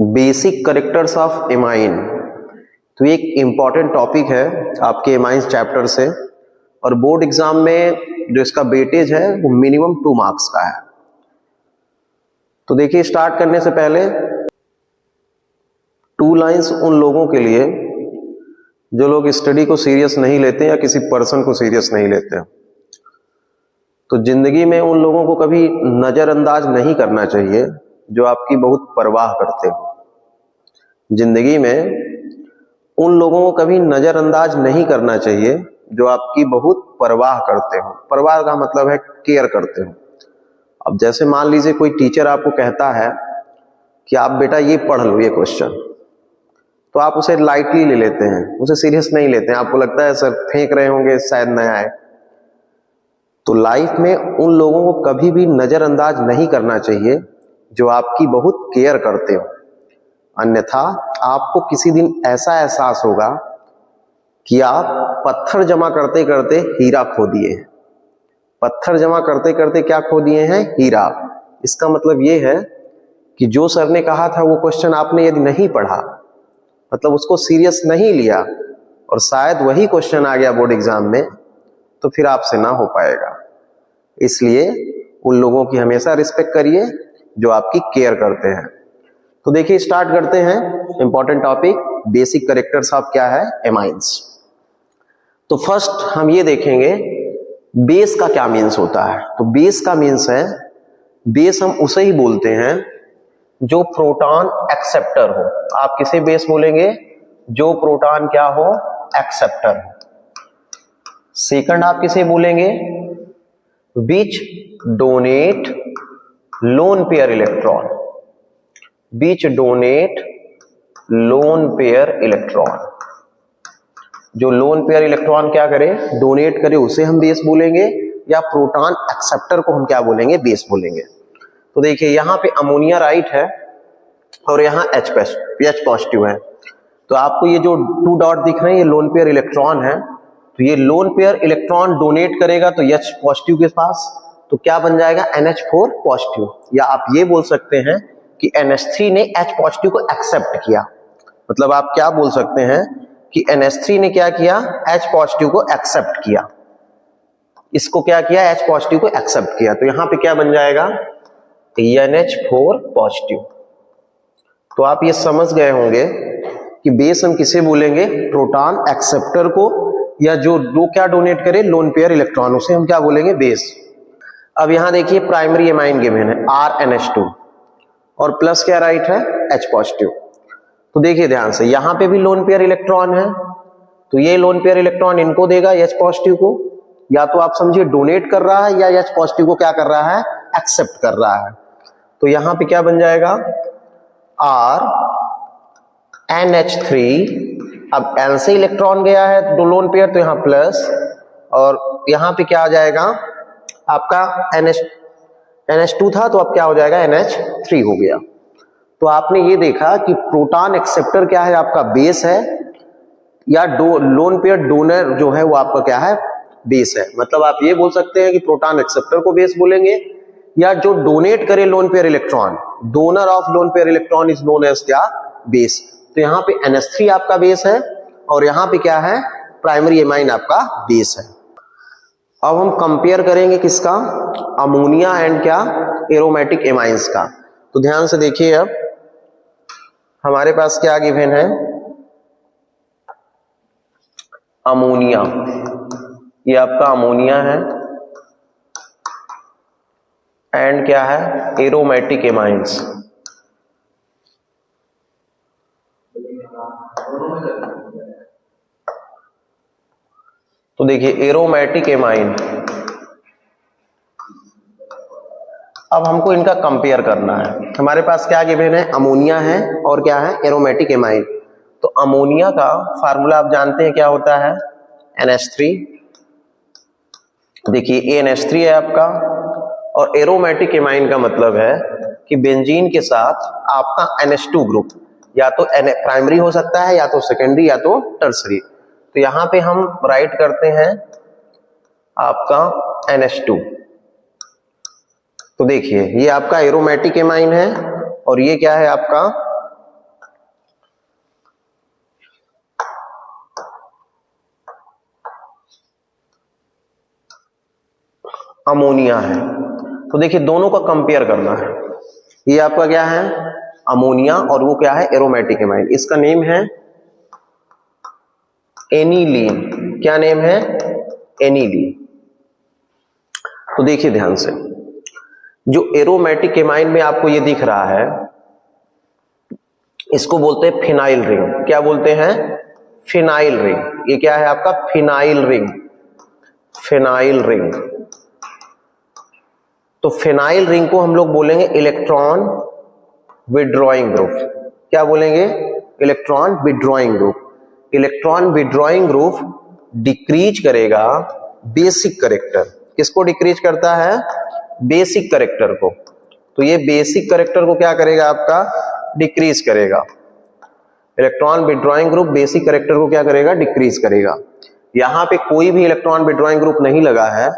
Basic characters of amine. तो एक important topic है आपके एमाइंस चैप्टर से, और बोर्ड एग्जाम में जो इसका वेटेज है वो मिनिमम 2 मार्क्स का है। तो देखिए, स्टार्ट करने से पहले 2 लाइंस उन लोगों के लिए जो लोग स्टडी को सीरियस नहीं लेते या किसी पर्सन को सीरियस नहीं लेते। तो जिंदगी में उन लोगों को कभी नजरअंदाज नहीं करना चाहिए जो आपकी बहुत परवाह करते हो। जिंदगी में उन लोगों को कभी नजरअंदाज नहीं करना चाहिए जो आपकी बहुत परवाह करते हो। परवाह का मतलब है केयर करते हो। अब जैसे मान लीजिए कोई टीचर आपको कहता है कि आप बेटा ये पढ़ लो ये क्वेश्चन, तो आप उसे लाइटली ले लेते हैं, उसे सीरियस नहीं लेते हैं। आपको लगता है सर फेंक रहे होंगे, शायद न आए। तो लाइफ में उन लोगों को कभी भी नजरअंदाज नहीं करना चाहिए जो आपकी बहुत केयर करते हो। अन्यथा आपको किसी दिन ऐसा एहसास होगा कि आप पत्थर जमा करते करते हीरा खो दिए हैं। पत्थर जमा करते करते क्या खो दिए हैं? हीरा। इसका मतलब ये है कि जो सर ने कहा था वो क्वेश्चन आपने यदि नहीं पढ़ा, मतलब उसको सीरियस नहीं लिया, और शायद वही क्वेश्चन आ गया बोर्ड एग्जाम में, तो फिर आपसे ना हो पाएगा। इसलिए उन लोगों की हमेशा रिस्पेक्ट करिए जो आपकी केयर करते हैं। तो देखिए, स्टार्ट करते हैं important topic, basic characters of क्या है? एमाइंस। तो फर्स्ट हम ये देखेंगे बेस का क्या मीन्स होता है। तो बेस का मीन्स है, बेस हम उसे ही बोलते हैं जो प्रोटॉन एक्सेप्टर हो। आप किसे बेस बोलेंगे? जो प्रोटॉन क्या हो? एक्सेप्टर हो। सेकंड आप किसे बोलेंगे? विच डोनेट लोन पेयर इलेक्ट्रॉन। विच डोनेट लोन पेयर इलेक्ट्रॉन। जो लोन पेयर इलेक्ट्रॉन क्या करे? डोनेट करे, उसे हम बेस बोलेंगे, या प्रोटॉन एक्सेप्टर को हम क्या बोलेंगे? बेस बोलेंगे। तो देखिए, यहां पे अमोनिया राइट है और यहां H पॉजिटिव है। तो आपको ये जो 2 डॉट दिख रहे हैं, ये लोन पेयर इलेक्ट्रॉन है। तो ये लोन पेयर इलेक्ट्रॉन डोनेट करेगा तो H पॉजिटिव के पास, तो क्या बन जाएगा? NH4 positive. या आप ये बोल सकते हैं कि NH3 ने H पॉजिटिव को एक्सेप्ट किया। मतलब आप क्या बोल सकते हैं कि NH3 ने क्या किया? H पॉजिटिव को एक्सेप्ट किया। इसको क्या किया? H पॉजिटिव को एक्सेप्ट किया। तो यहां पे क्या बन जाएगा? NH4 positive. तो आप ये समझ गए होंगे कि बेस हम किसे बोलेंगे? प्रोटॉन एक्सेप्टर को, या जो क्या डोनेट करे? लोन पेयर इलेक्ट्रॉन, उसे हम क्या बोलेंगे? बेस। अब यहां देखिए, प्राइमरी एमाइन गिवन है RNH2 और प्लस क्या राइट है? H positive. तो देखिए ध्यान से, यहां पे भी लोन पेयर इलेक्ट्रॉन है, तो ये लोन पेयर इलेक्ट्रॉन इनको देगा H पॉजिटिव को। या तो आप समझिए डोनेट कर रहा है, या H पॉजिटिव को क्या कर रहा है? एक्सेप्ट कर रहा है। तो यहां पे क्या बन जाएगा? RNH3। अब N से इलेक्ट्रॉन गया है दो लोन पेयर, तो यहां प्लस, और यहां पे क्या आ जाएगा? आपका NH2 था, तो अब क्या हो जाएगा? NH3 हो गया। तो आपने ये देखा कि प्रोटॉन एक्सेप्टर क्या है? आपका बेस है, या लोन पेयर डोनर जो है वो आपका क्या है? बेस है। मतलब आप ये बोल सकते हैं कि प्रोटॉन एक्सेप्टर को बेस बोलेंगे, या जो डोनेट करे lone pair electron, donor of lone pair electron is known as क्या? बेस। तो यहाँ पे NH3 आपका बेस है, और यहाँ पे क्या है? प्राइमरी एमाइन आपका बेस है। अब हम कंपेयर करेंगे किसका? अमोनिया एंड क्या? एरोमेटिक एमाइंस का। तो ध्यान से देखिए, अब हमारे पास क्या गिवन है? अमोनिया। ये आपका अमोनिया है, एंड क्या है? Aromatic amines. तो देखिए, एरोमेटिक एमाइन, अब हमको इनका कंपेयर करना है। हमारे पास क्या गिवन है? अमोनिया है, और क्या है? Aromatic amine. तो अमोनिया का फार्मूला आप जानते हैं क्या होता है? NH3। देखिए, NH3 है आपका, और एरोमेटिक एमाइन का मतलब है कि बेंजीन के साथ आपका NH2 ग्रुप या तो प्राइमरी हो सकता है, या तो सेकेंडरी, या तो टर्सरी। तो यहां पे हम राइट करते हैं आपका NH2। तो देखिए, ये आपका एरोमेटिक एमाइन है, और ये क्या है? आपका अमोनिया है। तो देखिए दोनों का कंपेयर करना है। ये आपका क्या है, अमोनिया, और वो क्या है, एरोमेटिक एमाइन। इसका नेम है एनिलीन। क्या नेम है, एनिलीन। तो देखिए ध्यान से, जो एरोमेटिक एमाइन में आपको ये दिख रहा है, इसको बोलते हैं फिनाइल रिंग। क्या बोलते हैं, फिनाइल रिंग। ये क्या है आपका, फिनाइल रिंग, फिनाइल रिंग। तो फिनाइल रिंग को हम लोग बोलेंगे इलेक्ट्रॉन विड्रॉइंग ग्रुप। क्या बोलेंगे, electron withdrawing group. Electron withdrawing group decrease करेगा बेसिक कैरेक्टर। किसको डिक्रीज करता है, बेसिक कैरेक्टर को। तो ये बेसिक कैरेक्टर को क्या करेगा आपका, डिक्रीज करेगा। Electron withdrawing group basic character को क्या करेगा, डिक्रीज करेगा। यहां पे कोई भी इलेक्ट्रॉन विड्रॉइंग ग्रुप नहीं लगा है,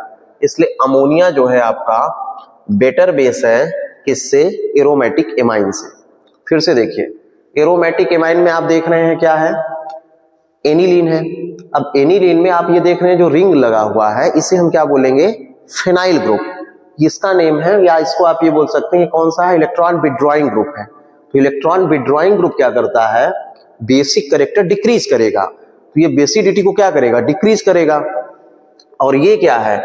इसलिए अमोनिया जो है आपका बेटर बेस है। किससे, एरोमेटिक एमाइन से। फिर से देखिए, एरोमेटिक एमाइन में आप देख रहे हैं क्या है, एनिलीन है। अब एनिलीन में आप ये देख रहे हैं जो रिंग लगा हुआ है, इसे हम क्या बोलेंगे, फिनाइल ग्रुप। इसका नेम है, या इसको आप ये बोल सकते हैं कौन सा है, इलेक्ट्रॉन विड्रॉइंग ग्रुप है। तो इलेक्ट्रॉन विड्रॉइंग ग्रुप क्या करता है, बेसिक कैरेक्टर डिक्रीज करेगा। तो ये बेसिडिटी को क्या करेगा, डिक्रीज करेगा। और ये क्या है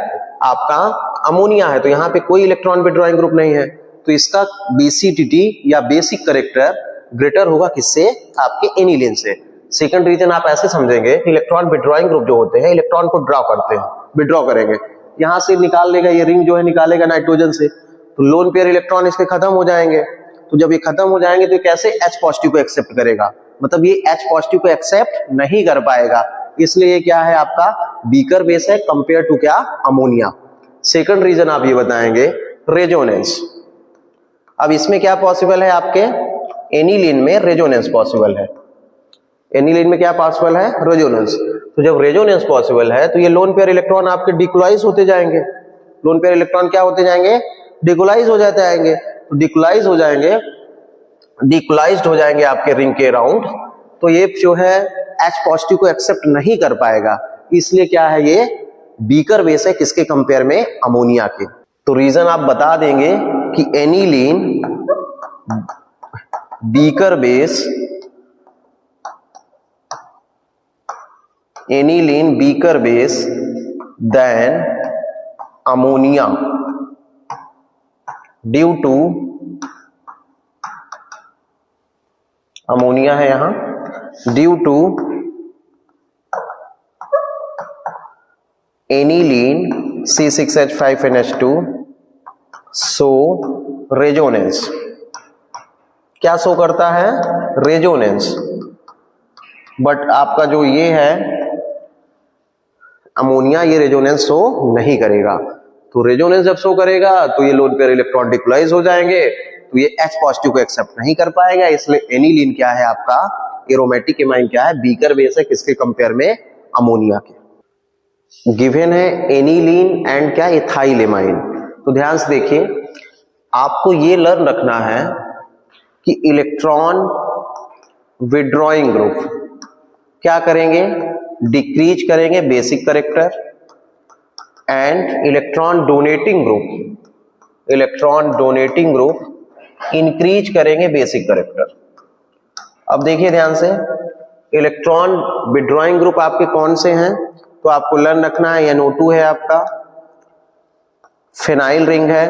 आपका, अमोनिया है। तो यहाँ पे कोई इलेक्ट्रॉन विड्रॉइंग ग्रुप नहीं है, तो इसका बेसिडिटी या बेसिक कैरेक्टर ग्रेटर होगा किससे, आपके एनिलीन से। सेकंड रीजन आप ऐसे समझेंगे, इलेक्ट्रॉन विड्रॉइंग ग्रुप जो होते हैं, इलेक्ट्रॉन को ड्रॉ करते हैं, विड्रॉ करेंगे, यहां से निकाल लेगा, ये रिंग जो है निकालेगा नाइट्रोजन से, तो लोन पेयर इलेक्ट्रॉन इसके खत्म हो जाएंगे। तो जब ये खत्म हो जाएंगे तो कैसे H पॉजिटिव को एक्सेप्ट करेगा, मतलब ये H पॉजिटिव को एक्सेप्ट नहीं कर पाएगा। इसलिए ये क्या है आपका, वीकर बेस है कंपेयर टू क्या, अमोनिया। सेकंड रीजन आप ये बताएंगे, रेजोनेंस। अब इसमें क्या पॉसिबल है, आपके एनिलीन में रेजोनेंस पॉसिबल है। एनिलीन में क्या पॉसिबल है, रेजोनेंस। तो जब रेजोनेंस पॉसिबल है तो ये लोन पेयर इलेक्ट्रॉन आपके डिकोलाइज होते जाएंगे। लोन पेयर इलेक्ट्रॉन क्या होते जाएंगे, डिकोलाइज हो जाते आएंगे। तो डिकोलाइज हो जाएंगे, डिकोलाइज्ड हो जाएंगे आपके रिंग के अराउंड। तो ये जो है H पॉजिटिव को एक्सेप्ट नहीं कर पाएगा, इसलिए क्या है, ये बीकर बेस है किसके कंपेयर में, अमोनिया के। तो रीजन आप बता देंगे कि aniline weaker base, aniline weaker base then ammonia due to, ammonia है यहां, due to aniline C6H5NH2 so resonance. क्या शो करता है, रेजोनेंस। बट आपका जो ये है अमोनिया, ये रेजोनेंस शो नहीं करेगा। तो रेजोनेंस जब शो करेगा तो ये लोन पेयर इलेक्ट्रॉन डिकोलाइज हो जाएंगे, तो ये H पॉजिटिव को एक्सेप्ट नहीं कर पाएगा। इसलिए एनिलीन क्या है आपका, एरोमेटिक एमाइन क्या है, बीकर बेस है किसके कंपेयर में, अमोनिया के। गिवन है एनिलीन एंड क्या, इथाइल एमाइन। तो ध्यान से देखिए, आपको ये लर्न रखना है कि इलेक्ट्रॉन विड्रॉइंग ग्रुप क्या करेंगे, डिक्रीज करेंगे basic character, and electron donating group, electron donating group increase करेंगे बेसिक कैरेक्टर। अब देखिए ध्यान से, इलेक्ट्रॉन विड्रॉइंग ग्रुप आपके कौन से हैं, तो आपको लर्न रखना है NO2 है आपका, फिनाइल रिंग है,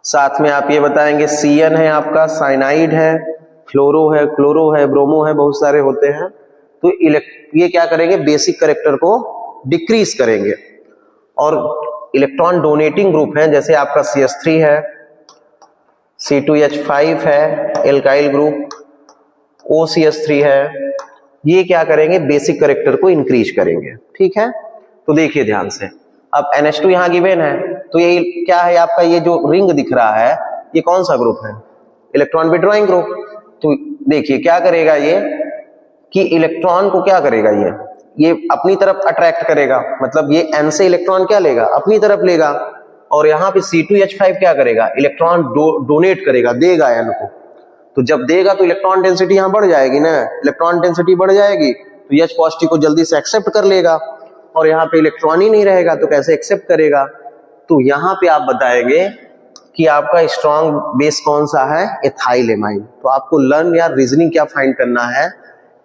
साथ में आप ये बताएंगे CN है आपका, साइनाइड है, फ्लोरो है, क्लोरो है, ब्रोमो है, बहुत सारे होते हैं। तो ये क्या करेंगे, बेसिक कैरेक्टर को डिक्रीज करेंगे। और इलेक्ट्रॉन डोनेटिंग ग्रुप है, जैसे आपका CH3 है, C2H5 है, एल्काइल ग्रुप, OCH3 है, ये क्या करेंगे, बेसिक कैरेक्टर को इंक्रीज करेंगे। ठीक है, तो देखिए ध्यान से, अब NH2 यहां गिवन है, तो ये क्या है आपका, ये जो रिंग दिख रहा है ये कौन सा ग्रुप है, इलेक्ट्रॉन विड्रॉइंग ग्रुप। तो देखिए क्या करेगा ये, कि इलेक्ट्रॉन को क्या करेगा, ये अपनी तरफ अट्रैक्ट करेगा, मतलब ये N से इलेक्ट्रॉन क्या लेगा, अपनी तरफ लेगा। और यहाँ पे C2H5 क्या करेगा, इलेक्ट्रॉन डोनेट करेगा, देगा N को। तो जब देगा तो इलेक्ट्रॉन डेंसिटी यहाँ बढ़ जाएगी ना, इलेक्ट्रॉन डेंसिटी बढ़ जाएगी तो H पॉजिटिव को जल्दी से एक्सेप्ट कर लेगा। और यहाँ पे इलेक्ट्रॉन ही नहीं रहेगा तो कैसे एक्सेप्ट करेगा। तो यहाँ पे आप बताएंगे कि आपका स्ट्रॉन्ग बेस कौन सा है, एथाइल एमाइन। तो आपको लर्न या रीजनिंग क्या फाइंड करना है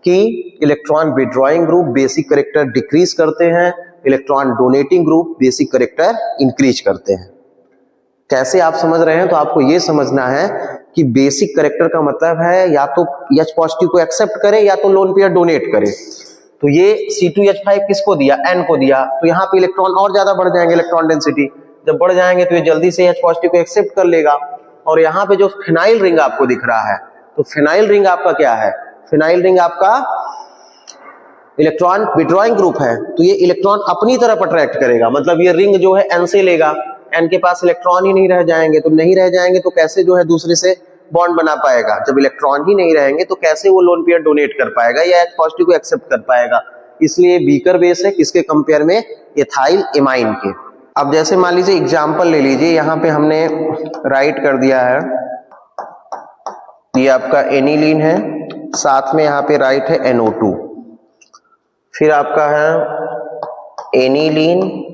कि electron withdrawing group basic character decrease करते हैं, electron donating group basic character increase करते हैं। कैसे आप समझ रहे हैं, तो आपको ये समझना है कि बेसिक कैरेक्टर का मतलब है या तो H पॉजिटिव को एक्सेप्ट करे या तो लोन पेयर डोनेट करे। तो ये C2H5 किसको दिया, N को दिया, तो यहाँ पे इलेक्ट्रॉन और ज्यादा बढ़ जाएंगे, इलेक्ट्रॉन डेंसिटी जब बढ़ जाएंगे तो ये जल्दी से H पॉजिटिव को एक्सेप्ट कर लेगा। और यहाँ पे जो फिनाइल रिंग आपको दिख रहा है, तो फिनाइल रिंग आपका क्या है, फिनाइल रिंग आपका इलेक्ट्रॉन विड्रॉइंग ग्रुप है, तो ये इलेक्ट्रॉन अपनी तरफ अट्रैक्ट करेगा। मतलब ये रिंग जो है N से लेगा, N के पास इलेक्ट्रॉन ही नहीं रह जाएंगे, तो नहीं रह जाएंगे तो कैसे जो है दूसरे से बॉन्ड बना पाएगा। जब इलेक्ट्रॉन ही नहीं रहेंगे तो कैसे वो लोन पेयर डोनेट कर पाएगा या H पॉजिटिव को एक्सेप्ट कर पाएगा। इसलिए वीकर बेस है, किसके कंपेयर में, एथाइल एमाइन के। अब जैसे मान लीजिए एग्जांपल ले लीजिए, यहाँ पे हमने राइट कर दिया है, ये आपका एनिलीन है, साथ में यहाँ पे राइट है NO2, फिर आपका है एनिलीन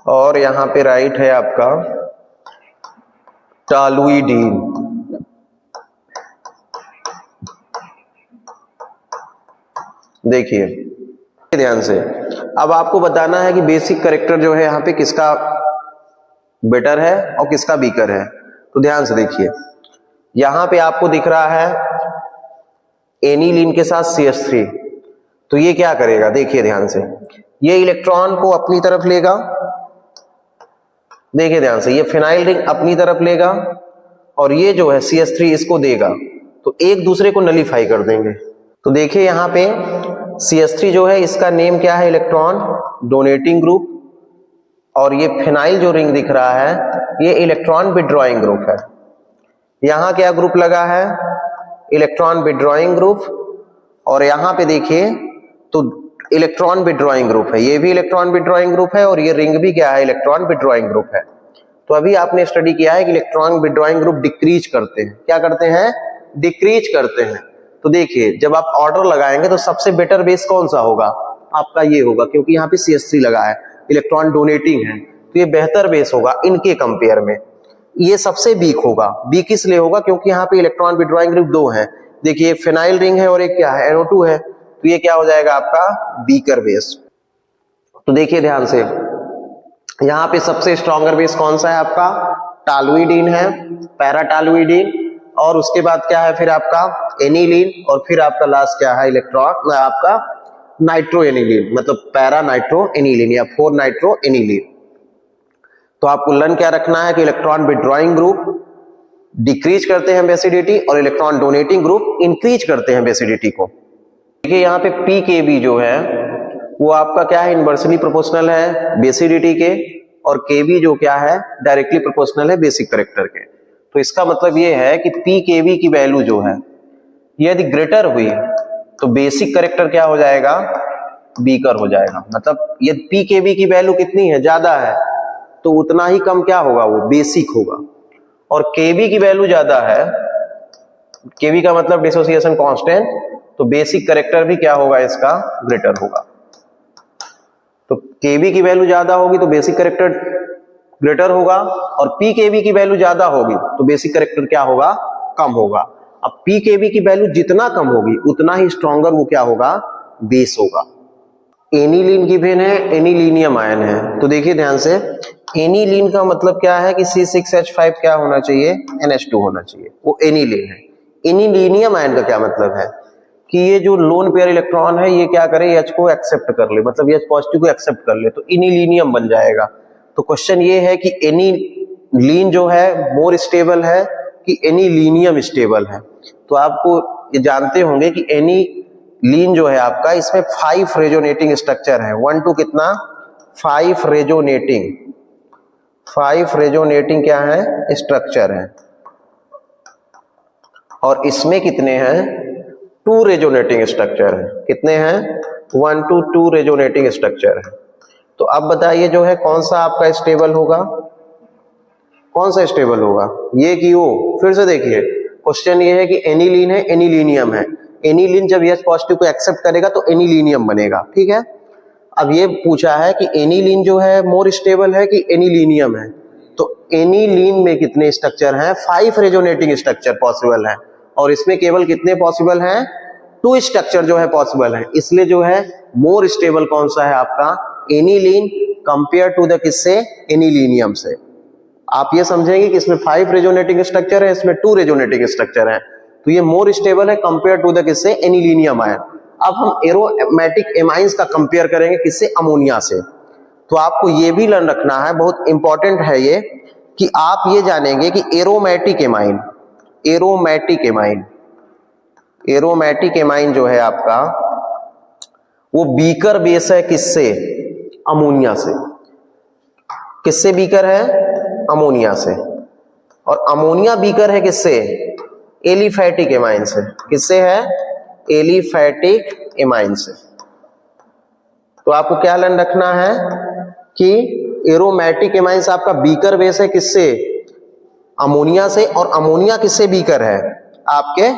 और यहाँ पे राइट है आपका टॉलुइडीन। देखिए ध्यान से, अब आपको बताना है कि बेसिक कैरेक्टर जो है यहाँ पे किसका बेटर है और किसका वीकर है। तो ध्यान से देखिए, यहाँ पे आपको दिख रहा है एनिलीन के साथ CH3, तो ये क्या करेगा, देखिए ध्यान से, ये इलेक्ट्रॉन को अपनी तरफ लेगा, देखिए ध्यान से, ये फिनाइल रिंग अपनी तरफ लेगा और ये जो है CH3 इसको देगा, तो एक दूसरे को नलीफाई कर देंगे। तो देखिए यहाँ पे CH3 जो है इसका नेम क्या है, इलेक्ट्रॉन डोनेटिंग ग्रुप, और ये फिनाइल जो रिंग दिख रहा है ये इलेक्ट्रॉन विड्रॉइंग ग्रुप है। यहाँ क्या ग्रुप लगा है, इलेक्ट्रॉन विड्रॉइंग ग्रुप, और यहाँ पे देखिए तो इलेक्ट्रॉन विड्रॉइंग ग्रुप है, ये भी इलेक्ट्रॉन विड्रॉइंग ग्रुप है और ये रिंग भी क्या है, इलेक्ट्रॉन विड्रॉइंग ग्रुप है। तो अभी आपने स्टडी किया है कि इलेक्ट्रॉन विड्रॉइंग ग्रुप डिक्रीज करते हैं, क्या करते हैं, डिक्रीज करते हैं। तो देखिए जब आप ऑर्डर लगाएंगे तो सबसे बेटर बेस कौन सा होगा, आपका ये होगा, क्योंकि यहाँ पे CH3 लगा है, इलेक्ट्रॉन डोनेटिंग है, तो ये बेहतर बेस होगा इनके कंपेयर में। ये सबसे वीक होगा, वीक इसलिए होगा क्योंकि यहाँ पे इलेक्ट्रॉन विड्रॉइंग ग्रुप 2 है। देखिए एक फिनाइल रिंग है और एक क्या है, NO2 है, तो ये क्या हो जाएगा आपका वीकर बेस। तो देखिए ध्यान से, यहाँ पे सबसे स्ट्रॉन्गर बेस कौन सा है आपका, टॉलुइडीन है, पैराटॉलुइडीन, और उसके बाद क्या है फिर आपका एनिलीन, और फिर आपका लास्ट क्या है, इलेक्ट्रॉन आपका नाइट्रो एनिलीन, मतलब पैरा नाइट्रो एनिलीन या 4 नाइट्रो एनिलीन। तो आपको लर्न क्या रखना है कि इलेक्ट्रॉन विड्रॉइंग ग्रुप डिक्रीज करते हैं बेसिडिटी और इलेक्ट्रॉन डोनेटिंग ग्रुप इंक्रीज करते हैं बेसिडिटी को। देखिए यहाँ पे pKb जो है वो आपका क्या है, इनवर्सली प्रोपोर्शनल है बेसिडिटी के, और Kb जो क्या है, डायरेक्टली प्रोपोर्शनल है बेसिक कैरेक्टर के। तो इसका मतलब ये है कि pKb की वैल्यू जो है यदि ग्रेटर हुई तो बेसिक कैरेक्टर क्या हो जाएगा, वीकर हो जाएगा। मतलब यदि pKb की वैल्यू कितनी है, ज्यादा है, तो उतना ही कम क्या होगा, वो बेसिक होगा। और Kb की वैल्यू ज्यादा है, Kb का मतलब डिसोसिएशन कांस्टेंट, तो बेसिक कैरेक्टर भी क्या होगा, इसका ग्रेटर होगा। तो Kb की वैल्यू ज्यादा होगी तो बेसिक कैरेक्टर ग्रेटर होगा, और pKb की वैल्यू ज्यादा होगी तो बेसिक कैरेक्टर क्या होगा, कम होगा। अब pKb की वैल्यू जितना कम होगी उतना ही स्ट्रॉन्गर वो क्या होगा, बेस होगा। एनिलीन गिवन है, एनिलीनियम आयन है, तो देखिए ध्यान से, एनिलीन का मतलब क्या है कि C6H5 क्या होना चाहिए, NH2 होना चाहिए, वो एनिलीन है। एनिलीनियम आयन का क्या मतलब है कि ये जो लोन पेयर इलेक्ट्रॉन है ये क्या करे, H को एक्सेप्ट कर ले, मतलब H पॉजिटिव को एक्सेप्ट कर ले, तो एनिलीनियम बन जाएगा। तो क्वेश्चन ये है कि एनिलीन जो है मोर स्टेबल है कि एनिलीनियम स्टेबल है। तो आपको ये जानते होंगे कि एनिलीन जो है आपका, इसमें 5 रेजोनेटिंग स्ट्रक्चर है, 1 to कितना, 5 रेजोनेटिंग क्या है, स्ट्रक्चर है, और इसमें कितने हैं, 2 रेजोनेटिंग स्ट्रक्चर है, कितने हैं, 1 to 2 रेजोनेटिंग स्ट्रक्चर है। तो अब बताइए जो है कौन सा आपका स्टेबल होगा, कौन सा स्टेबल होगा, ये कि वो। फिर से देखिए क्वेश्चन ये है कि एनिलीन है, एनिलीनियम है, एनिलीन जब H पॉजिटिव को एक्सेप्ट करेगा तो एनिलीनियम बनेगा, ठीक है। अब ये पूछा है कि एनिलीन जो है मोर स्टेबल है कि एनिलीनियम है, तो एनिलीन में कितने स्ट्रक्चर हैं? 5 रेजोनेटिंग स्ट्रक्चर पॉसिबल है, और इसमें केवल कितने पॉसिबल हैं? 2 स्ट्रक्चर जो है पॉसिबल है। इसलिए जो है मोर स्टेबल कौन सा है आपका? एनिलीन कंपेयर टू द किससे? एनिलीनियम से। आप ये समझेंगे कि इसमें 5 रेजोनेटिंग स्ट्रक्चर है, इसमें 2 रेजोनेटिंग स्ट्रक्चर है, तो ये मोर स्टेबल है कंपेयर टू द किससे? Anilinium ion. अब हम एरोमेटिक एमाइंस का कंपेयर करेंगे किससे? अमोनिया से। तो आपको ये भी लर्न रखना है, बहुत इंपॉर्टेंट है ये, कि आप ये जानेंगे कि aromatic amine, aromatic amine, aromatic amine जो है आपका वो बीकर बेस है किससे? अमोनिया से। किससे बीकर है? अमोनिया से। और अमोनिया बीकर है किससे? एलिफैटिक एमाइन से। किससे है? एलिफैटिक एमाइन से। तो आपको क्या लर्न रखना है कि एरोमेटिक एमाइंस आपका बीकर बेस है किससे? अमोनिया से। और अमोनिया किससे बीकर है? आपके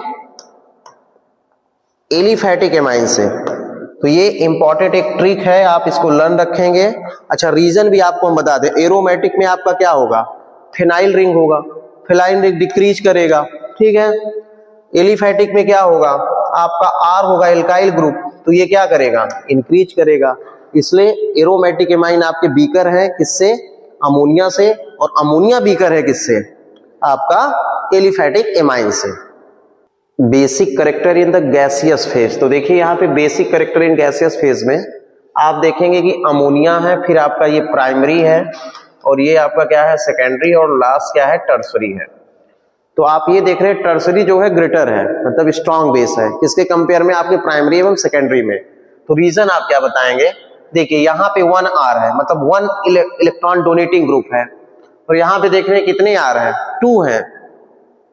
एलिफैटिक एमाइन से। तो ये इंपॉर्टेंट एक ट्रिक है, आप इसको लर्न रखेंगे। अच्छा, रीजन भी आपको हम बता दें, एरोमेटिक में आपका क्या होगा? फिनाइल रिंग होगा, फिनाइल रिंग डिक्रीज करेगा, ठीक है। एलिफैटिक में क्या होगा? आपका R होगा एल्काइल ग्रुप, तो ये क्या करेगा? इंक्रीज करेगा। इसलिए एरोमेटिक एमाइन आपके बीकर है किससे? अमोनिया से। और अमोनिया बीकर है किससे? आपका एलिफैटिक एमाइन से। Basic character in the gaseous phase, तो देखिए यहाँ पे basic character in gaseous phase में आप देखेंगे कि अमोनिया है, फिर आपका ये प्राइमरी है, और ये आपका क्या है? सेकेंडरी, और लास्ट क्या है? टर्सरी है। तो आप ये देख रहे हैं टर्सरी जो है ग्रेटर है, मतलब स्ट्रॉन्ग बेस है, किसके कंपेयर में? आपके प्राइमरी एवं सेकेंडरी में। तो रीजन आप क्या बताएंगे? देखिए यहाँ पे 1R है, मतलब 1 इलेक्ट्रॉन डोनेटिंग ग्रुप है, और यहाँ पे देख रहे हैं कितने R है? 2 है,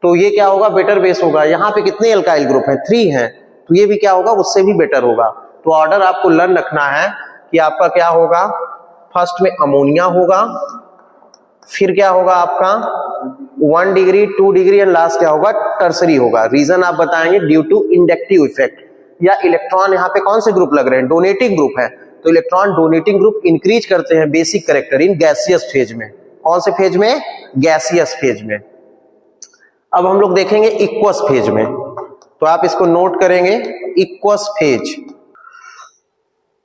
तो ये क्या होगा? बेटर बेस होगा। यहाँ पे कितने एल्काइल ग्रुप हैं? 3 हैं, तो ये भी क्या होगा? उससे भी बेटर होगा। तो ऑर्डर आपको लर्न रखना है कि आपका क्या होगा? फर्स्ट में अमोनिया होगा, फिर क्या होगा आपका? 1 डिग्री, 2 डिग्री, एंड लास्ट क्या होगा? टर्सरी होगा। रीजन आप बताएंगे ड्यू टू इंडक्टिव इफेक्ट, या इलेक्ट्रॉन यहाँ पे कौन से ग्रुप लग रहे हैं? डोनेटिंग ग्रुप है, तो इलेक्ट्रॉन डोनेटिंग ग्रुप इंक्रीज करते हैं basic character in gaseous phase में। कौन से फेज में? गैसियस फेज में। अब हम लोग देखेंगे इक्वस फेज में, तो आप इसको नोट करेंगे, इक्वस फेज।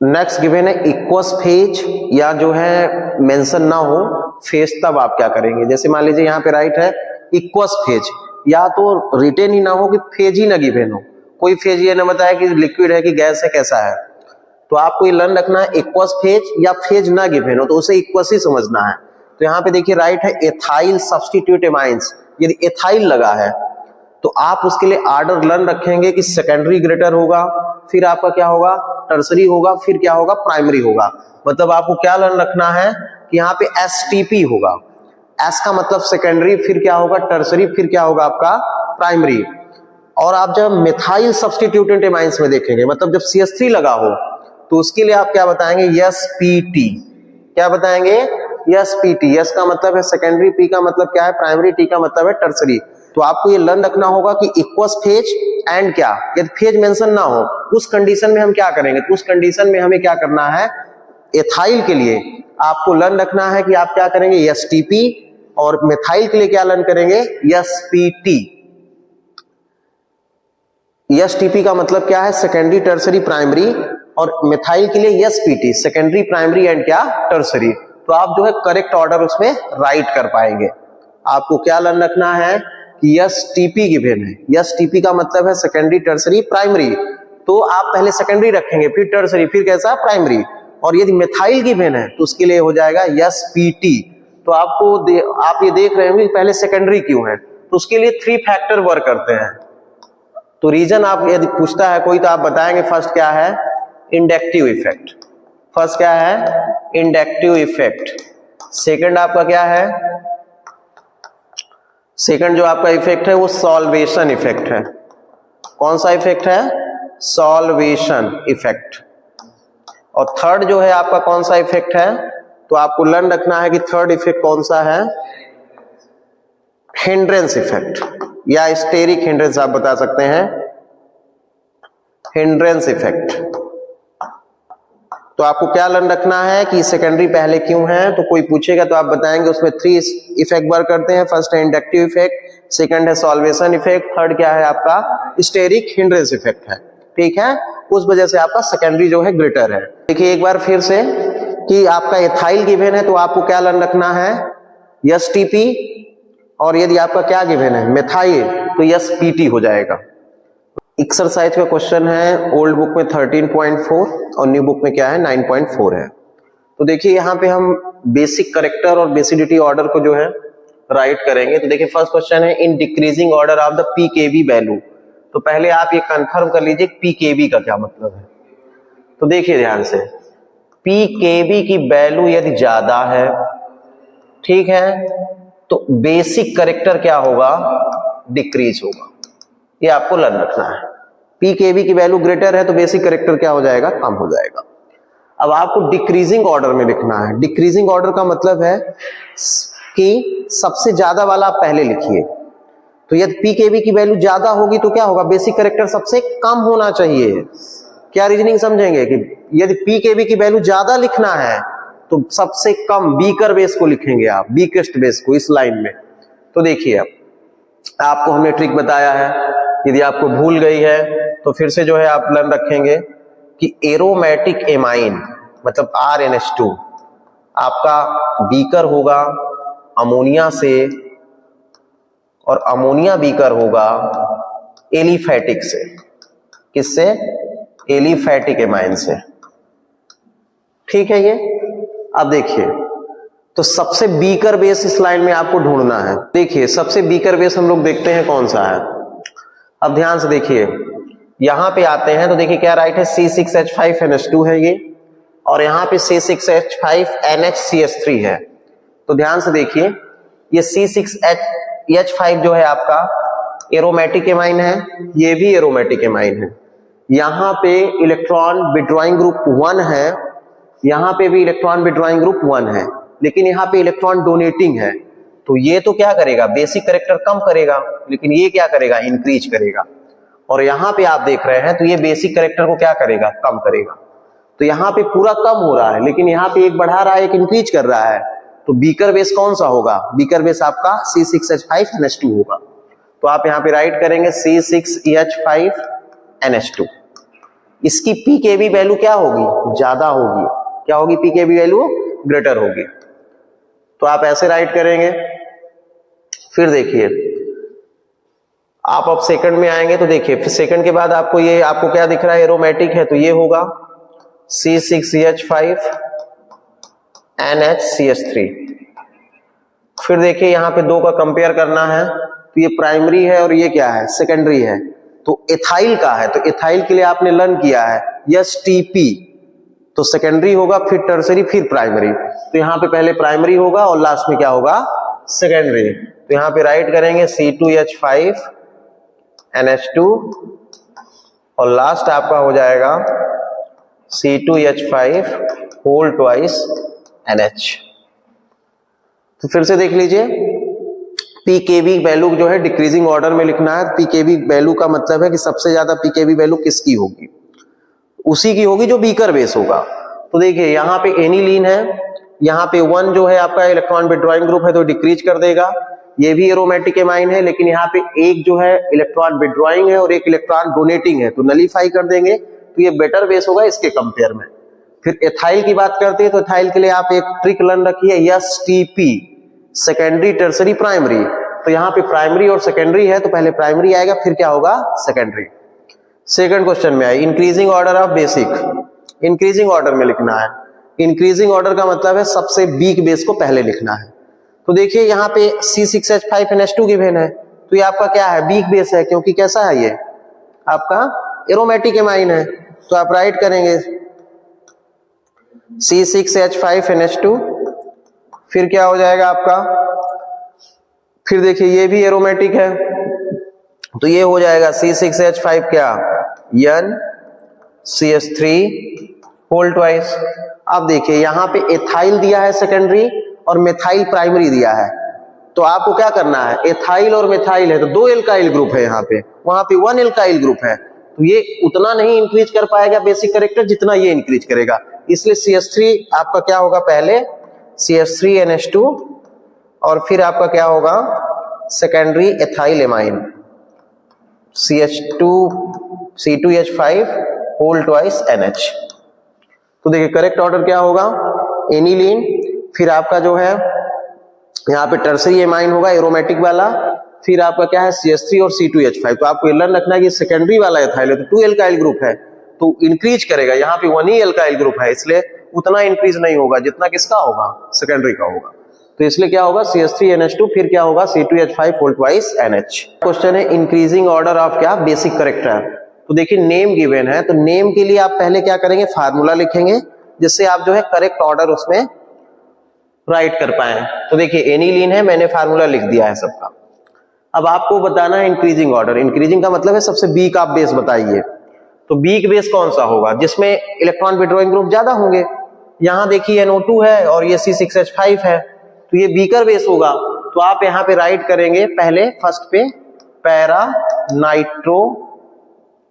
नेक्स्ट गिवन है इक्वस फेज, या जो है मेंशन ना हो फेज, तब आप क्या करेंगे? जैसे मान लीजिए यहाँ पे राइट है इक्वस फेज, या तो रिटेन ही ना हो कि फेज ही ना गिवन हो, कोई फेज ये ना बताया कि लिक्विड है कि गैस है, कैसा है। तो आपको ये लर्न रखना है इक्वस फेज या फेज ना गिवन हो, तो उसे इक्वस ही समझना है। तो यहाँ पे देखिए राइट है एथाइल सब्स्टिट्यूट एमाइंस, यदि एथाइल लगा है तो आप उसके लिए ऑर्डर लर्न रखेंगे कि सेकेंडरी ग्रेटर होगा, फिर आपका क्या होगा? टर्सरी होगा, फिर क्या होगा? प्राइमरी होगा। मतलब आपको क्या लर्न रखना है कि यहाँ पे STP होगा, S का मतलब सेकेंडरी, फिर क्या होगा? टर्सरी, फिर क्या होगा? आपका प्राइमरी। और आप जब मिथाइल सब्स्टिट्यूटेंट एमाइंस में देखेंगे, मतलब जब CH3 लगा हो, तो उसके लिए आप क्या बताएंगे? SPT। क्या बताएंगे? SPT। S का मतलब है सेकेंडरी, P का मतलब क्या है? प्राइमरी, T का मतलब है टर्सरी। तो आपको ये लर्न रखना होगा कि इक्वस फेज एंड क्या, यदि फेज मेंशन ना हो उस कंडीशन में हम क्या करेंगे? तो उस कंडीशन में हमें क्या करना है? एथाइल के लिए आपको लर्न रखना है कि आप क्या करेंगे? STP, और मिथाइल के लिए क्या लर्न करेंगे? SPT। STP का मतलब क्या है? सेकेंडरी, टर्सरी, प्राइमरी, और मिथाइल के लिए SPT, सेकेंडरी, प्राइमरी एंड क्या? टर्सरी। तो आप जो है करेक्ट ऑर्डर उसमें राइट कर पाएंगे। आपको क्या लर्न रखना है कि STP गिवन है। STP का मतलब है सेकेंडरी, टर्सरी, प्राइमरी, तो आप पहले सेकेंडरी रखेंगे, फिर टर्सरी, फिर कैसा? प्राइमरी। और यदि मिथाइल गिवन है तो उसके लिए हो जाएगा SPT। तो आपको आप ये देख रहे होंगे पहले सेकेंडरी क्यों है, तो उसके लिए 3 फैक्टर वर्क करते हैं। तो रीजन आप यदि पूछता है कोई, तो आप बताएंगे फर्स्ट क्या है? Inductive effect. फर्स्ट क्या है? Inductive effect. सेकंड आपका क्या है? सेकंड जो आपका इफेक्ट है वो सॉल्वेशन इफेक्ट है। कौन सा इफेक्ट है? Solvation effect. और थर्ड जो है आपका कौन सा इफेक्ट है? तो आपको लर्न रखना है कि थर्ड इफेक्ट कौन सा है? हिंड्रेंस इफेक्ट, या स्टेरिक हिंड्रेंस आप बता सकते हैं। Hindrance effect. तो आपको क्या लर्न रखना है कि सेकेंडरी पहले क्यों है, तो कोई पूछेगा तो आप बताएंगे उसमें 3 इफेक्ट वर्क करते हैं। फर्स्ट है इंडक्टिव इफेक्ट, सेकंड है सॉल्वेशन इफेक्ट, थर्ड क्या है आपका स्टेरिक हिंड्रेंस इफेक्ट है। ठीक है, उस वजह से आपका सेकेंडरी जो है ग्रेटर है। देखिए एक बार फिर से कि आपका एथाइल गिवन है तो आपको क्या लर्न रखना है, एसटीपी, और यदि आपका क्या गिवन है मेथाइल तो एसपीटी हो जाएगा। एक्सरसाइज का क्वेश्चन है ओल्ड बुक में 13.4 और न्यू बुक में क्या है 9.4 है। तो देखिए यहाँ पे हम बेसिक करेक्टर और बेसिडिटी ऑर्डर को जो है राइट करेंगे। तो देखिए फर्स्ट क्वेश्चन है in decreasing order of the pKb value. तो पहले आप ये कंफर्म कर लीजिए पीकेबी का क्या मतलब है। तो देखिए ध्यान से, पीकेबी की वैल्यू यदि ज्यादा है, ठीक है, तो बेसिक करेक्टर क्या होगा, डिक्रीज होगा। ये आपको लर्न रखना है। पीकेबी की वैल्यू ग्रेटर है तो बेसिक करेक्टर क्या हो जाएगा, कम हो जाएगा। अब आपको डिक्रीजिंग ऑर्डर में लिखना है। डिक्रीजिंग ऑर्डर का मतलब है कि सबसे ज्यादा वाला आप पहले लिखिए। तो यदि पीकेबी की वैल्यू ज्यादा होगी तो क्या होगा, बेसिक करेक्टर सबसे कम होना चाहिए। क्या रीजनिंग समझेंगे कि यदि पीकेबी की वैल्यू ज्यादा लिखना है तो सबसे कम बीकर बेस को लिखेंगे आप, बीकेस्ट बेस को इस लाइन में। तो देखिए अब आपको हमने ट्रिक बताया है, यदि आपको भूल गई है तो फिर से जो है आप लर्न रखेंगे कि एरोमेटिक एमाइन मतलब RNH2 आपका बीकर होगा अमोनिया से, और अमोनिया बीकर होगा एलिफैटिक से। किससे, एलिफैटिक एमाइन से। ठीक है, ये अब देखिए तो सबसे बीकर बेस इस लाइन में आपको ढूंढना है। देखिए सबसे बीकर बेस हम लोग देखते हैं कौन सा है। अब ध्यान से देखिए यहां पे आते हैं तो देखिए क्या राइट है, C6H5NH2 है ये, और यहां पे C6H5NHCH3 है। तो ध्यान से देखिए ये C6H5 जो है आपका एरोमेटिक एमाइन है, ये भी एरोमेटिक एमाइन है। यहां पे इलेक्ट्रॉन विड्रॉइंग ग्रुप 1 है, यहां पे भी इलेक्ट्रॉन विड्रॉइंग ग्रुप 1 है, लेकिन यहां पे इलेक्ट्रॉन डोनेटिंग है। तो ये तो क्या करेगा, बेसिक करेक्टर कम करेगा, लेकिन ये क्या करेगा, इंक्रीज करेगा। और यहां पे आप देख रहे हैं तो ये बेसिक करेक्टर को क्या करेगा, कम करेगा। तो यहां पे पूरा कम हो रहा है, लेकिन यहां पे एक बढ़ा रहा है, एक इंक्रीज कर रहा है। तो बीकर बेस कौन सा होगा, बीकर बेस आपका C6H5NH2 होगा। तो आप यहां पे राइट करेंगे C6H5NH2। इसकी पीकेबी वैल्यू क्या होगी, ज्यादा होगी। क्या होगी, पीकेबी वैल्यू ग्रेटर होगी। तो आप ऐसे राइट करेंगे। फिर देखिए आप अब सेकंड में आएंगे तो देखिए फिर सेकंड के बाद आपको ये आपको क्या दिख रहा है, एरोमेटिक है, तो ये होगा C6H5NHCH3। फिर देखिए यहां पे दो का कंपेयर करना है, तो ये प्राइमरी है और ये क्या है, सेकेंडरी है। तो एथाइल का है, तो एथाइल के लिए आपने लर्न किया है STP, तो सेकेंडरी होगा, फिर टर्सरी, फिर प्राइमरी। तो यहां पे पहले प्राइमरी होगा और लास्ट में क्या होगा, सेकेंडरी। तो यहां पे राइट करेंगे C2H5NH2 और लास्ट आपका हो जाएगा C2H5NH। तो फिर से देख लीजिए पीकेबी वैल्यू जो है डिक्रीजिंग ऑर्डर में लिखना है। पीकेबी वैल्यू का मतलब है कि सबसे ज्यादा पीकेबी वैल्यू किसकी होगी, उसी की होगी जो बीकर बेस होगा। तो देखिए यहाँ पे एनिलीन है, यहाँ पे 1 जो है आपका इलेक्ट्रॉन विड्रॉइंग ग्रुप है तो डिक्रीज कर देगा। ये भी एरोमेटिक एमाइन है, लेकिन यहाँ पे एक जो है इलेक्ट्रॉन विड्रॉइंग है और एक इलेक्ट्रॉन डोनेटिंग है, तो नलीफाई कर देंगे। तो ये बेटर बेस होगा इसके कंपेयर में। फिर एथाइल की बात करते हैं तो एथाइल के लिए आप एक ट्रिक लर्न रखिए, STP, सेकेंडरी, टर्सरी, प्राइमरी। तो यहाँ पे प्राइमरी और सेकेंडरी है तो पहले प्राइमरी आएगा, फिर क्या होगा, सेकेंडरी। सेकंड क्वेश्चन में आए increasing order of basic. Increasing order में लिखना है। इंक्रीजिंग ऑर्डर का मतलब है सबसे वीक बेस को पहले लिखना है। तो देखिए यहाँ पे C6H5NH2 गिवन है, तो ये आपका क्या है, वीक बेस है, क्योंकि कैसा है, ये आपका एरोमेटिक एमाइन है। तो आप राइट करेंगे C6H5NH2, फिर क्या हो जाएगा आपका, फिर देखिए ये भी एरोमेटिक है तो ये हो जाएगा C6H5 क्या, NCH3 होल ट्वाइस। अब देखिए यहाँ पे एथाइल दिया है सेकेंडरी और मेथाइल प्राइमरी दिया है, तो आपको क्या करना है, एथाइल और मेथाइल है तो 2 एल्काइल ग्रुप है यहाँ पे, वहां पे 1 एल्काइल ग्रुप है, तो ये उतना नहीं इंक्रीज कर पाएगा बेसिक कैरेक्टर जितना ये इंक्रीज करेगा, इसलिए CH3 आपका क्या होगा, पहले CH3NH2 और फिर आपका क्या होगा secondary ethyl amine C2H5 whole twice NH। तो देखिए करेक्ट ऑर्डर क्या होगा, एनिलीन, फिर आपका जो है यहाँ पे टर्सरी एमाइन होगा एरोमेटिक वाला, फिर आपका क्या है CH3 और C2H5। तो आपको लर्न रखना है कि सेकेंडरी वाला एथाइल है तो 2 एल्काइल ग्रुप है तो इंक्रीज करेगा, यहाँ पे 1 ही एल्काइल ग्रुप है इसलिए उतना इंक्रीज नहीं होगा जितना किसका होगा, सेकेंडरी का होगा। तो इसलिए क्या होगा CH3NH2 फिर क्या होगा C2H5 whole twice NH। Question है इंक्रीजिंग ऑर्डर ऑफ क्या, बेसिक कैरेक्टर। तो देखिए नेम गिवन है, तो नेम के लिए आप पहले क्या करेंगे, फार्मूला लिखेंगे जिससे आप जो है करेक्ट ऑर्डर उसमें राइट कर पाए। तो देखिए एनिलीन है, मैंने फार्मूला लिख दिया है सबका। अब आपको बताना है इंक्रीजिंग ऑर्डर। इंक्रीजिंग का मतलब है सबसे वीक आप बेस बताइए, तो वीक बेस कौन सा होगा जिसमें इलेक्ट्रॉन विड्रॉइंग ग्रुप ज्यादा होंगे। यहां देखिए NO2 है और ये C6H5 है तो ये वीकर बेस होगा। तो आप यहां पे राइट करेंगे पहले फर्स्ट पे पैरा नाइट्रो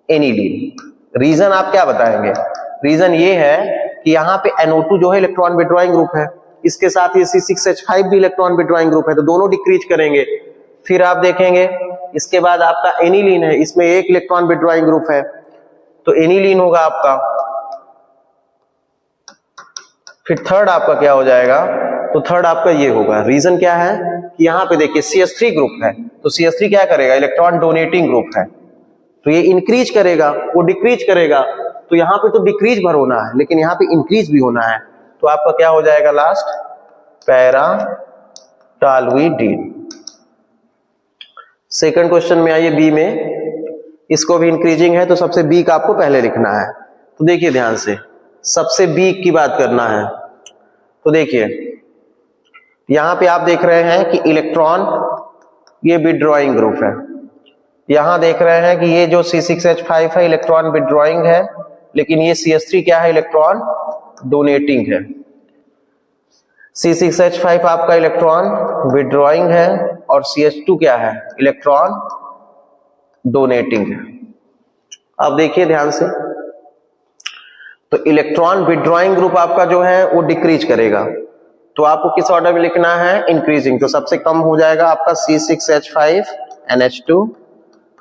एनिलीन। रीजन आप क्या बताएंगे, रीजन ये है कि यहाँ पे NO2 जो है इलेक्ट्रॉन विड्रॉइंग ग्रुप है, इसके साथ ये C6H5 भी इलेक्ट्रॉन विड्रॉइंग ग्रुप है तो दोनों डिक्रीज करेंगे। फिर आप देखेंगे इसके बाद आपका एनिलीन है, इसमें एक इलेक्ट्रॉन विड्रॉइंग ग्रुप है तो एनिलीन होगा आपका। फिर थर्ड आपका क्या हो जाएगा, तो थर्ड आपका ये होगा। रीजन क्या है कि यहाँ पे देखिए CH3 ग्रुप है तो CH3 क्या करेगा, इलेक्ट्रॉन डोनेटिंग ग्रुप है तो ये इंक्रीज करेगा, वो डिक्रीज करेगा। तो यहाँ पे तो डिक्रीज भर होना है लेकिन यहाँ पे इंक्रीज भी होना है तो आपका क्या हो जाएगा लास्ट पैरा टालुइडिन। सेकंड क्वेश्चन में आइए बी में, इसको भी इंक्रीजिंग है तो सबसे वीक आपको पहले लिखना है। तो देखिए ध्यान से सबसे वीक की बात करना है। तो देखिए यहां पे आप देख रहे हैं कि इलेक्ट्रॉन ये विड्रॉइंग ग्रुप है, यहां देख रहे हैं कि ये जो C6H5 है इलेक्ट्रॉन विड्रॉइंग है लेकिन ये CH3 क्या है, इलेक्ट्रॉन डोनेटिंग है। C6H5 आपका इलेक्ट्रॉन विड्रॉइंग है और CH2 क्या है, इलेक्ट्रॉन डोनेटिंग है। अब देखिए ध्यान से, तो इलेक्ट्रॉन विड्रॉइंग ग्रुप आपका जो है वो डिक्रीज करेगा तो आपको किस ऑर्डर में लिखना है, इंक्रीजिंग। तो सबसे कम हो जाएगा आपका C6H5NH2।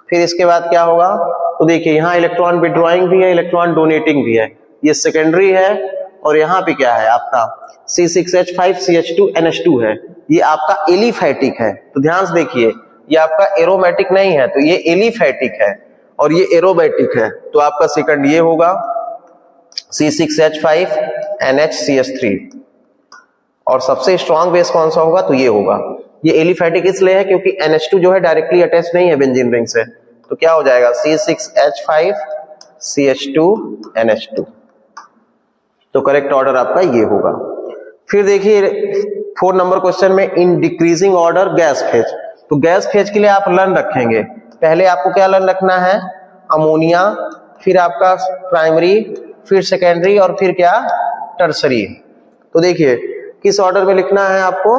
फिर इसके बाद क्या होगा, तो देखिए यहाँ इलेक्ट्रॉन विड्रॉइंग भी है, इलेक्ट्रॉन डोनेटिंग भी है, ये सेकेंडरी है। और यहाँ पे क्या है आपका C6H5CH2NH2 है, ये आपका एलिफैटिक है। तो ध्यान से देखिए ये आपका एरोमेटिक नहीं है तो ये एलिफैटिक है और ये एरोमेटिक है तो आपका सेकंड ये होगा C6H5NHCH3। और सबसे स्ट्रॉन्ग बेस कौन सा होगा, तो ये होगा। ये एलिफैटिक इसलिए है क्योंकि NH2 जो है डायरेक्टली अटैच नहीं है बेंजीन रिंग से, तो क्या हो जाएगा C6H5CH2NH2। तो करेक्ट ऑर्डर आपका ये होगा। फिर देखिए 4 नंबर क्वेश्चन में in decreasing order gas phase. तो गैस फेज के लिए आप लर्न रखेंगे, पहले आपको क्या लर्न रखना है, अमोनिया, फिर आपका प्राइमरी, फिर सेकेंडरी और फिर क्या, टर्सरी। तो देखिए किस ऑर्डर में लिखना है आपको,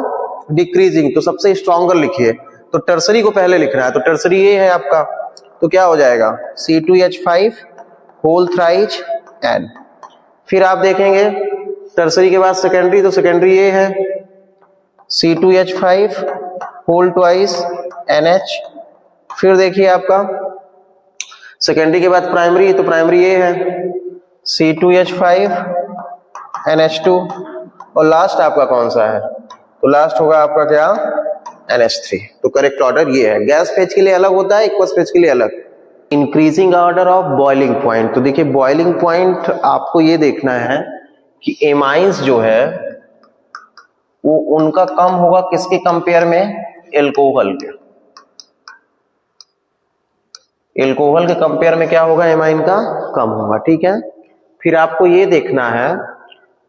डिक्रीजिंग। तो सबसे स्ट्रॉन्गर लिखिए, तो टर्सरी को पहले लिखना है। तो टर्सरी ये है आपका, तो क्या हो जाएगा C2H5 होल थ्राइज N। फिर आप देखेंगे टर्सरी के बाद सेकेंडरी, तो सेकेंडरी ये है C2H5 होल ट्वाइस NH। फिर देखिए आपका सेकेंडरी के बाद प्राइमरी, तो प्राइमरी ये है C2H5NH2। और लास्ट आपका कौन सा है, तो लास्ट होगा आपका क्या, NH3। तो करेक्ट ऑर्डर ये है। गैस फेज के लिए अलग होता है, एक्वस फेज के लिए अलग। Increasing order of boiling point. तो देखिए बॉइलिंग पॉइंट आपको ये देखना है कि एमाइंस जो है वो उनका कम होगा किसके कंपेयर में, एल्कोहल के। एल्कोहल के कंपेयर में क्या होगा, एमाइन का कम होगा, ठीक है। फिर आपको ये देखना है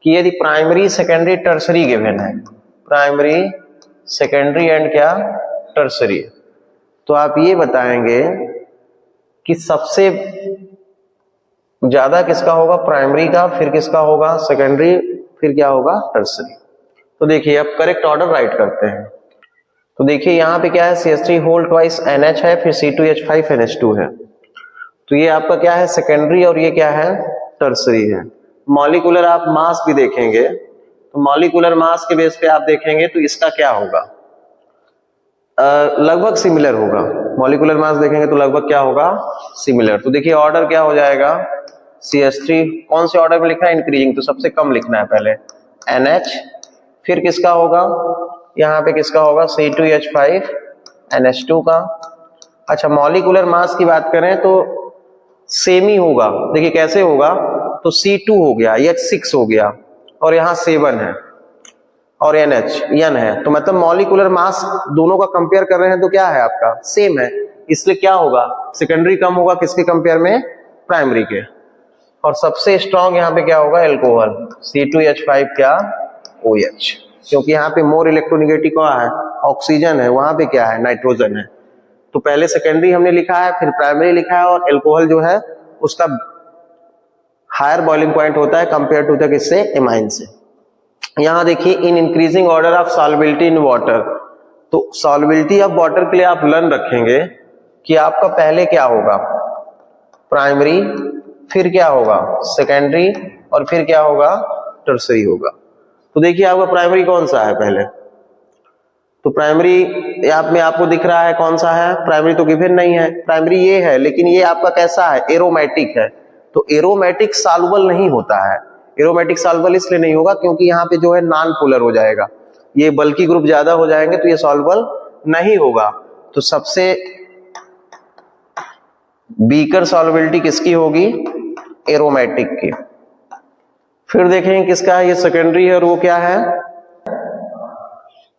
कि यदि प्राइमरी सेकेंडरी टर्सरी गिवन है, प्राइमरी सेकेंडरी एंड क्या, टर्सरी, तो आप ये बताएंगे कि सबसे ज्यादा किसका होगा, प्राइमरी का, फिर किसका होगा, सेकेंडरी, फिर क्या होगा, टर्सरी। तो देखिए अब करेक्ट ऑर्डर राइट करते हैं। तो देखिए यहाँ पे क्या है, CH3 होल ट्वाइस NH है, फिर C2H5NH2 है। तो ये आपका क्या है, सेकेंडरी, और ये क्या है, टर्सरी है। मॉलिक्यूलर आप मास भी देखेंगे तो मॉलिक्यूलर मास के बेस पे आप देखेंगे तो इसका क्या होगा, लगभग सिमिलर होगा। मॉलिक्यूलर मास देखेंगे तो लगभग क्या होगा, सिमिलर। तो देखिए ऑर्डर क्या हो जाएगा, CH3 कौन से ऑर्डर में लिखना है, इंक्रीजिंग, तो सबसे कम लिखना है पहले NH, फिर किसका होगा, यहाँ पे किसका होगा, C2H5 NH2 का। अच्छा मॉलिक्यूलर मास की बात करें तो सेम ही होगा, देखिए कैसे होगा, तो C2 हो गया, H6 हो गया, और यहाँ 7 है और NH N है, तो मतलब मॉलिक्यूलर मास दोनों का कंपेयर कर रहे हैं तो क्या है आपका, सेम है, इसलिए क्या होगा, सेकेंडरी कम होगा किसके कंपेयर में, प्राइमरी के। और सबसे स्ट्रॉन्ग यहाँ पे क्या होगा, एल्कोहल, C2H5 क्या, OH, क्योंकि यहाँ पे मोर इलेक्ट्रोनेगेटिव क्या है, ऑक्सीजन है, वहां पे क्या है, नाइट्रोजन है। तो पहले सेकेंडरी हमने लिखा है, फिर प्राइमरी लिखा है, और एल्कोहल जो है उसका हायर बॉइलिंग पॉइंट होता है कंपेयर टू द किससे, एमाइन से। यहां देखिए in increasing order of solubility in water, तो सॉल्युबिलिटी ऑफ वाटर के लिए आप लर्न रखेंगे कि आपका पहले क्या होगा, प्राइमरी, फिर क्या होगा, सेकेंडरी, और फिर क्या होगा, टर्सरी होगा। तो देखिए आपका प्राइमरी कौन सा है पहले, तो प्राइमरी आप में आपको दिख रहा है कौन सा है, प्राइमरी तो गिवन नहीं है, प्राइमरी ये है, लेकिन ये आपका कैसा है, एरोमेटिक है। तो एरोमेटिक सॉल्युबल नहीं होता है, एरोमेटिक सॉल्युबल इसलिए नहीं होगा क्योंकि यहाँ पे जो है नॉन पोलर हो जाएगा, ये बल्कि ग्रुप ज्यादा हो जाएंगे तो ये सॉल्युबल नहीं होगा। तो सबसे वीकर सॉल्युबिलिटी किसकी होगी, एरोमेटिक की। फिर देखेंगे किसका है, ये सेकेंडरी है और वो क्या है,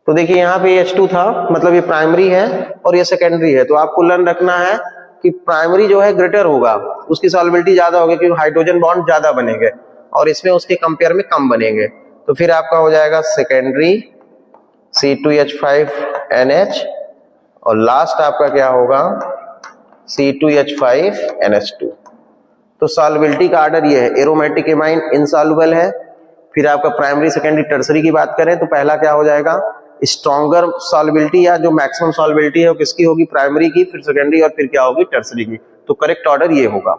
तो देखिए यहाँ पे H2 था, मतलब ये प्राइमरी है और ये सेकेंडरी है। तो आपको लर्न रखना है कि प्राइमरी जो है ग्रेटर होगा, उसकी सॉल्युबिलिटी ज्यादा होगी क्योंकि हाइड्रोजन बॉन्ड ज्यादा बनेंगे, और इसमें उसके कंपेयर में कम बनेंगे। तो फिर आपका हो जाएगा सेकेंडरी C2H5NH, और लास्ट आपका क्या होगा, C2H5NH2। तो सॉल्युबिलिटी का ऑर्डर ये है, एरोमेटिक एमाइन इनसॉल्युबल है। फिर आपका प्राइमरी, सेकेंडरी, टर्सरी की बात करें तो पहला क्या हो जाएगा, स्ट्रॉन्गर सॉल्युबिलिटी या जो मैक्सिमम सॉल्युबिलिटी है वो किसकी होगी, प्राइमरी की, फिर सेकेंडरी, और फिर क्या होगी, टर्सरी की। तो करेक्ट ऑर्डर ये होगा।